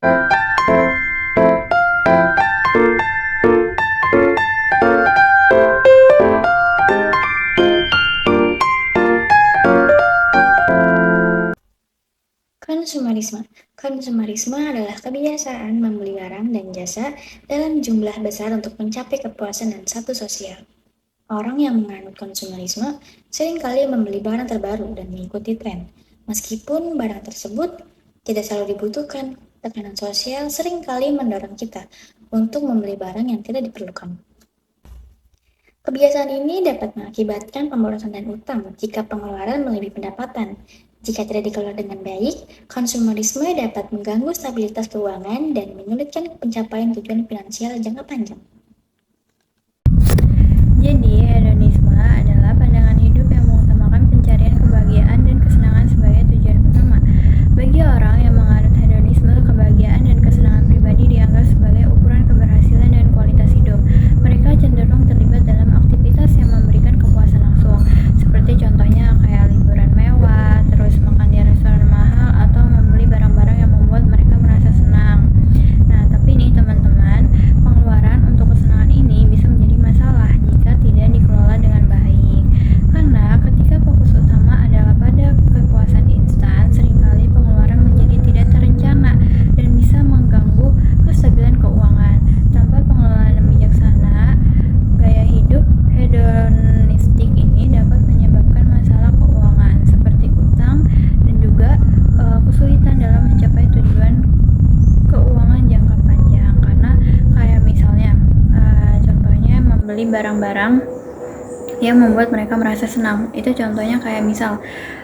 Konsumerisme. Konsumerisme adalah kebiasaan membeli barang dan jasa dalam jumlah besar untuk mencapai kepuasan dan status sosial. Orang yang menganut konsumerisme seringkali membeli barang terbaru dan mengikuti tren, meskipun barang tersebut tidak selalu dibutuhkan. Tekanan sosial seringkali mendorong kita untuk membeli barang yang tidak diperlukan. Kebiasaan ini dapat mengakibatkan pemborosan dan utang jika pengeluaran melebihi pendapatan. Jika tidak dikelola dengan baik, konsumerisme dapat mengganggu stabilitas keuangan dan menyulitkan pencapaian tujuan finansial jangka panjang. Jadi, hedonisme adalah pandangan hidup yang mengutamakan pencarian kebahagiaan dan kesenangan sebagai tujuan utama. Bagi orang yang menganut hedonisme, kebahagiaan dan kesenangan pribadi dianggap sebagai ukuran keberhasilan dan kualitas hidup. Mereka cenderung terlibat dalam aktivitas yang memberikan kepuasan langsung, seperti contohnya kayak liburan mewah, terus makan di restoran mahal, atau membeli barang-barang yang membuat mereka merasa senang. Nah, tapi nih teman-teman, pengeluaran untuk kesenangan ini bisa menjadi masalah jika tidak dikelola dengan baik. Karena ketika fokus utama adalah pada kepuasan instan, seringkali pengeluaran menjadi tidak terencana dan bisa mengganggu kestabilan keuangan. Tanpa pengelolaan yang bijaksana, gaya hidup hedonistik ini dapat menyebabkan masalah keuangan seperti utang dan juga kesulitan dalam mencapai tujuan keuangan jangka panjang. Karena kayak misalnya contohnya membeli barang-barang yang membuat mereka merasa senang. Itu contohnya kayak misal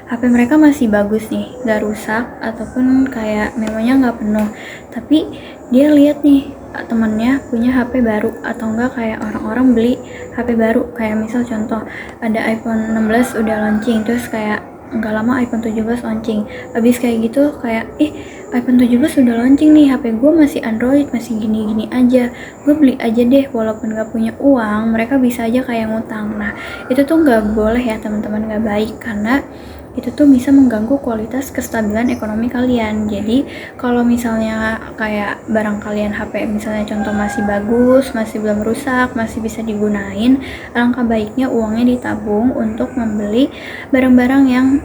HP mereka masih bagus nih, gak rusak, ataupun kayak memonya gak penuh, tapi dia lihat nih temennya punya HP baru, atau enggak kayak orang-orang beli HP baru, kayak misal contoh ada iPhone 16 udah launching, terus kayak nggak lama iPhone 17 launching. Abis kayak gitu kayak iPhone 17 udah launching nih, HP gue masih Android, masih gini-gini aja, gue beli aja deh walaupun gak punya uang. Mereka bisa aja kayak ngutang. Nah, itu tuh gak boleh ya teman-teman, gak baik, karena itu tuh bisa mengganggu kualitas kestabilan ekonomi kalian. Jadi kalau misalnya kayak barang kalian HP misalnya contoh masih bagus, masih belum rusak, masih bisa digunain, alangkah baiknya uangnya ditabung untuk membeli barang-barang yang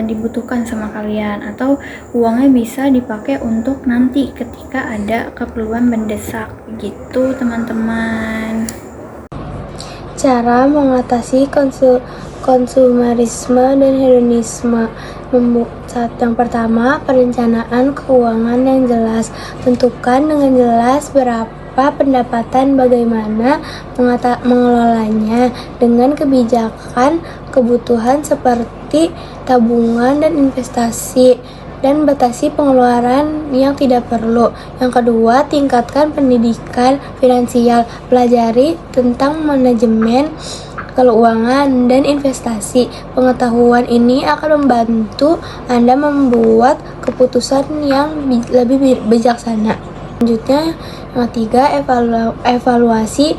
dibutuhkan sama kalian, atau uangnya bisa dipakai untuk nanti ketika ada keperluan mendesak gitu teman-teman. Cara mengatasi konsumerisme dan hedonisme. Yang pertama, perencanaan keuangan yang jelas. Tentukan dengan jelas berapa pendapatan, bagaimana mengelolanya dengan kebijakan kebutuhan seperti tabungan dan investasi, dan batasi pengeluaran yang tidak perlu. Yang kedua, tingkatkan pendidikan finansial. Pelajari tentang manajemen keuangan dan investasi. Pengetahuan ini akan membantu Anda membuat keputusan yang lebih bijaksana. Selanjutnya, yang ketiga, evaluasi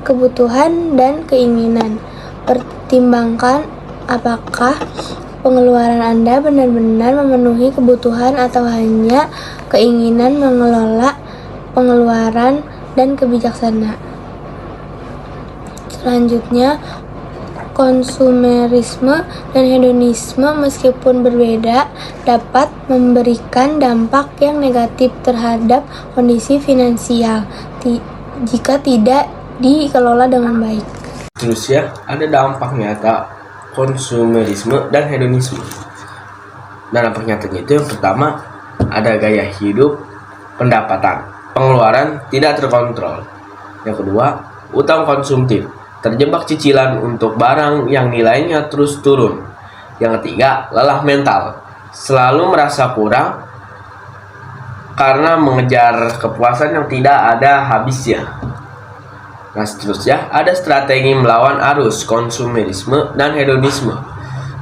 kebutuhan dan keinginan. Pertimbangkan apakah pengeluaran Anda benar-benar memenuhi kebutuhan atau hanya keinginan. Mengelola pengeluaran dan kebijaksanaan. Selanjutnya, konsumerisme dan hedonisme meskipun berbeda dapat memberikan dampak yang negatif terhadap kondisi finansial jika tidak dikelola dengan baik. Terus ya, ada dampak nyata konsumerisme dan hedonisme. Dan dampak nyatanya itu yang pertama, ada gaya hidup, pendapatan, pengeluaran tidak terkontrol. Yang kedua, utang konsumtif, terjebak cicilan untuk barang yang nilainya terus turun. Yang ketiga, lelah mental, selalu merasa kurang karena mengejar kepuasan yang tidak ada habisnya. Nah, seterusnya ada strategi melawan arus konsumerisme dan hedonisme.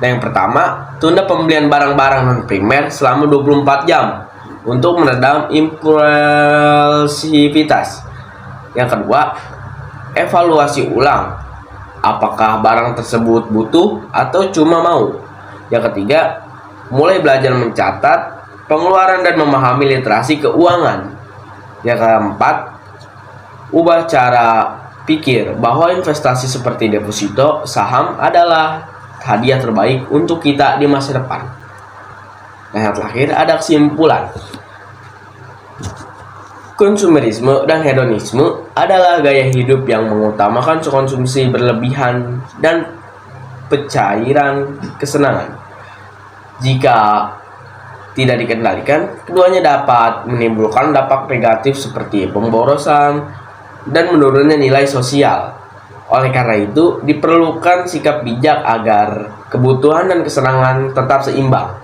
Nah, yang pertama, tunda pembelian barang-barang non-primer selama 24 jam untuk meredam impulsivitas. Yang kedua, evaluasi ulang apakah barang tersebut butuh atau cuma mau. Yang ketiga, mulai belajar mencatat pengeluaran dan memahami literasi keuangan. Yang keempat, ubah cara pikir bahwa investasi seperti deposito saham adalah hadiah terbaik untuk kita di masa depan. Dan yang terakhir ada kesimpulan. Konsumerisme dan hedonisme adalah gaya hidup yang mengutamakan konsumsi berlebihan dan pencairan kesenangan. Jika tidak dikendalikan, keduanya dapat menimbulkan dampak negatif seperti pemborosan dan menurunnya nilai sosial. Oleh karena itu, diperlukan sikap bijak agar kebutuhan dan kesenangan tetap seimbang.